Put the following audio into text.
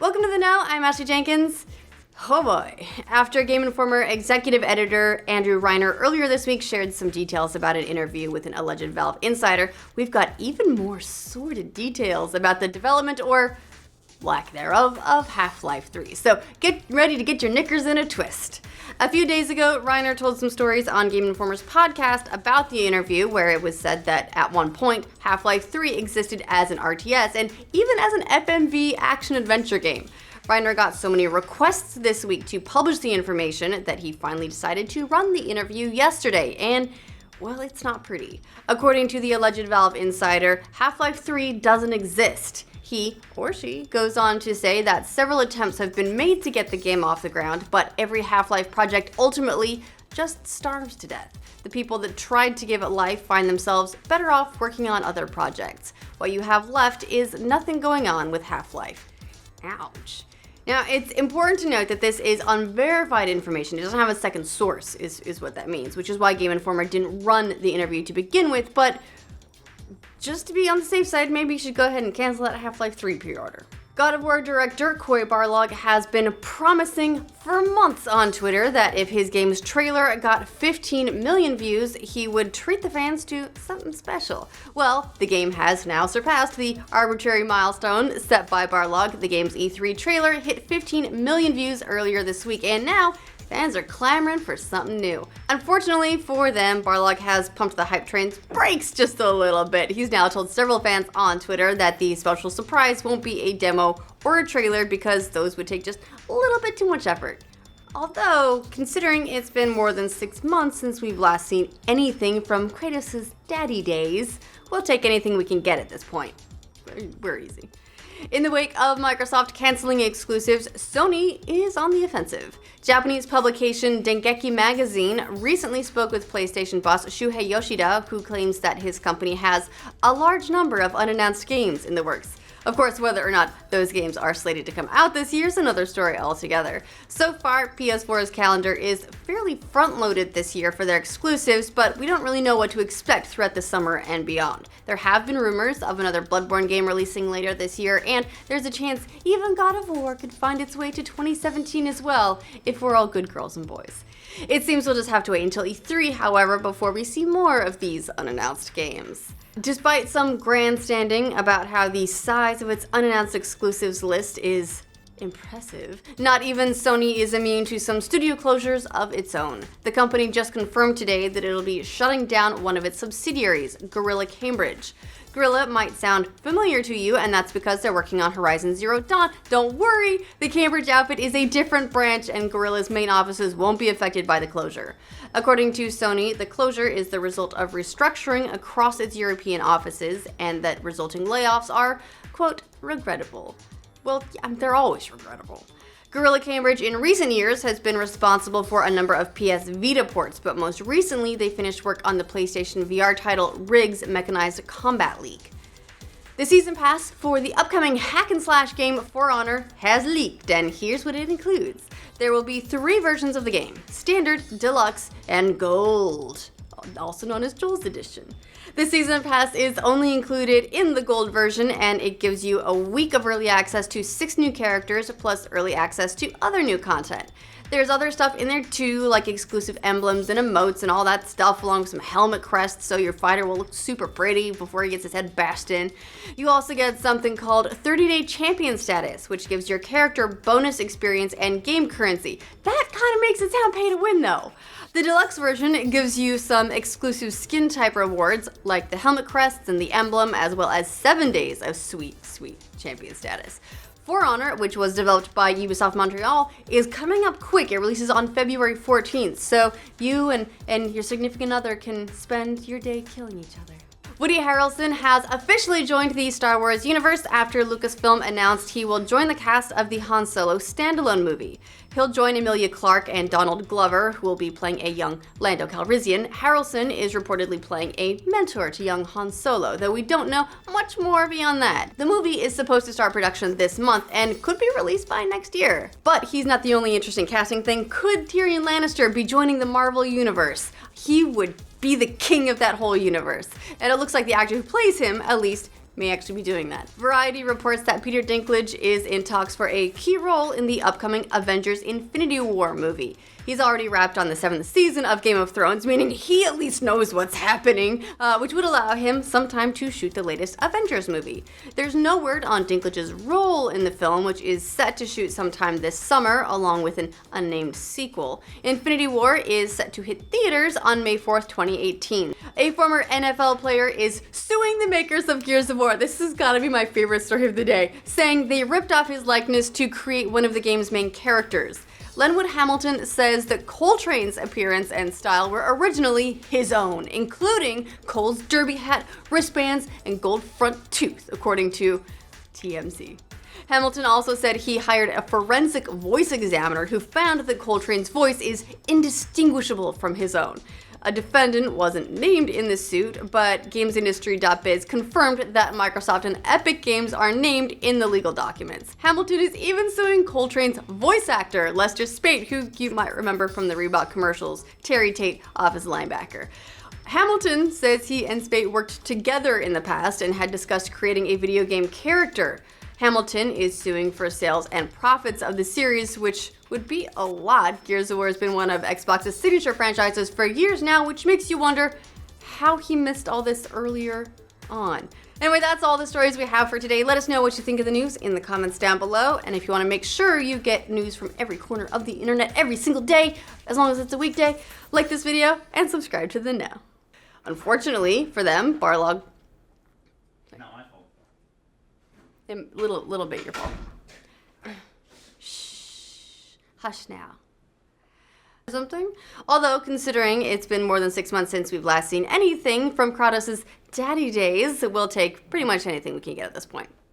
Welcome to the Know, I'm Ashley Jenkins. Oh boy. After Game Informer executive editor Andrew Reiner earlier this week shared some details about an interview with an alleged Valve insider, we've got even more sordid details about the development, or lack thereof, of Half-Life 3. So get ready to get your knickers in a twist. A few days ago, Reiner told some stories on Game Informer's podcast about the interview, where it was said that at one point, Half-Life 3 existed as an RTS and even as an FMV action-adventure game. Reiner got so many requests this week to publish the information that he finally decided to run the interview yesterday, and well, it's not pretty. According to the alleged Valve insider, Half-Life 3 doesn't exist. He, or she, goes on to say that several attempts have been made to get the game off the ground, but every Half-Life project ultimately just starves to death. The people that tried to give it life find themselves better off working on other projects. What you have left is nothing going on with Half-Life. Ouch. Now, it's important to note that this is unverified information. It doesn't have a second source, is what that means, which is why Game Informer didn't run the interview to begin with, but just to be on the safe side, maybe you should go ahead and cancel that Half-Life 3 pre-order. God of War director Cory Barlog has been promising for months on Twitter that if his game's trailer got 15 million views, he would treat the fans to something special. Well, the game has now surpassed the arbitrary milestone set by Barlog. The game's E3 trailer hit 15 million views earlier this week, and now fans are clamoring for something new. Unfortunately for them, Barlog has pumped the hype train's brakes just a little bit. He's now told several fans on Twitter that the special surprise won't be a demo or a trailer because those would take just a little bit too much effort. Although, considering it's been more than 6 months since we've last seen anything from Kratos' daddy days, we'll take anything we can get at this point. We're easy. In the wake of Microsoft canceling exclusives, Sony is on the offensive. Japanese publication Dinklage magazine recently spoke with PlayStation boss Shuhei Yoshida, who claims that his company has a large number of unannounced games in the works. Of course, whether or not those games are slated to come out this year is another story altogether. So far, PS4's calendar is fairly front-loaded this year for their exclusives, but we don't really know what to expect throughout the summer and beyond. There have been rumors of another Bloodborne game releasing later this year, and there's a chance even God of War could find its way to 2017 as well, if we're all good girls and boys. It seems we'll just have to wait until E3, however, before we see more of these unannounced games. Despite some grandstanding about how the size of its unannounced exclusives list is impressive, not even Sony is immune to some studio closures of its own. The company just confirmed today that it'll be shutting down one of its subsidiaries, Guerrilla Cambridge. Guerrilla might sound familiar to you, and that's because they're working on Horizon Zero Dawn. Don't worry, the Cambridge outfit is a different branch, and Guerrilla's main offices won't be affected by the closure. According to Sony, the closure is the result of restructuring across its European offices, and that resulting layoffs are, quote, regrettable. Well, yeah, they're always regrettable. Guerrilla Cambridge in recent years has been responsible for a number of PS Vita ports, but most recently they finished work on the PlayStation VR title Riggs Mechanized Combat League. The season pass for the upcoming hack-and-slash game For Honor has leaked, and here's what it includes. There will be 3 versions of the game: Standard, Deluxe, and Gold, also known as Joel's Edition. The season pass is only included in the Gold version, and it gives you a week of early access to 6 new characters, plus early access to other new content. There's other stuff in there too, like exclusive emblems and emotes and all that stuff, along with some helmet crests so your fighter will look super pretty before he gets his head bashed in. You also get something called 30-day champion status, which gives your character bonus experience and game currency. That kind of makes it sound pay to win though. The deluxe version gives you some exclusive skin type rewards, like the helmet crests and the emblem, as well as 7 days of sweet champion status. For Honor, which was developed by Ubisoft Montreal, is coming up quick. It releases on February 14th, so you and your significant other can spend your day killing each other. Woody Harrelson has officially joined the Star Wars universe after Lucasfilm announced he will join the cast of the Han Solo standalone movie. He'll join Emilia Clarke and Donald Glover, who will be playing a young Lando Calrissian. Harrelson is reportedly playing a mentor to young Han Solo, though we don't know much more beyond that. The movie is supposed to start production this month and could be released by next year. But he's not the only interesting casting thing. Could Tyrion Lannister be joining the Marvel Universe? He would be the king of that whole universe. And it looks like the actor who plays him, at least, may actually be doing that. Variety reports that Peter Dinklage is in talks for a key role in the upcoming Avengers Infinity War movie. He's already wrapped on the 7th season of Game of Thrones, meaning he at least knows what's happening, which would allow him some time to shoot the latest Avengers movie. There's no word on Dinklage's role in the film, which is set to shoot sometime this summer, along with an unnamed sequel. Infinity War is set to hit theaters on May 4th, 2018. A former NFL player is suing the makers of Gears of War. This has got to be my favorite story of the day, saying they ripped off his likeness to create one of the game's main characters. Lenwood Hamilton says that Coltrane's appearance and style were originally his own, including Cole's derby hat, wristbands, and gold front tooth, according to TMZ. Hamilton also said he hired a forensic voice examiner who found that Coltrane's voice is indistinguishable from his own. A defendant wasn't named in the suit, but GamesIndustry.biz confirmed that Microsoft and Epic Games are named in the legal documents. Hamilton is even suing Coltrane's voice actor, Lester Spate, who you might remember from the Reebok commercials, Terry Tate, office linebacker. Hamilton says he and Spate worked together in the past and had discussed creating a video game character. Hamilton is suing for sales and profits of the series, which would be a lot. Gears of War has been one of Xbox's signature franchises for years now, which makes you wonder how he missed all this earlier on. Anyway, that's all the stories we have for today. Let us know what you think of the news in the comments down below. And if you want to make sure you get news from every corner of the internet every single day, as long as it's a weekday, like this video and subscribe to the Now. Unfortunately for them, Barlog... Little bit your fault. Shh. Hush now. Something? Although, considering it's been more than 6 months since we've last seen anything from Kratos' daddy days, we'll take pretty much anything we can get at this point.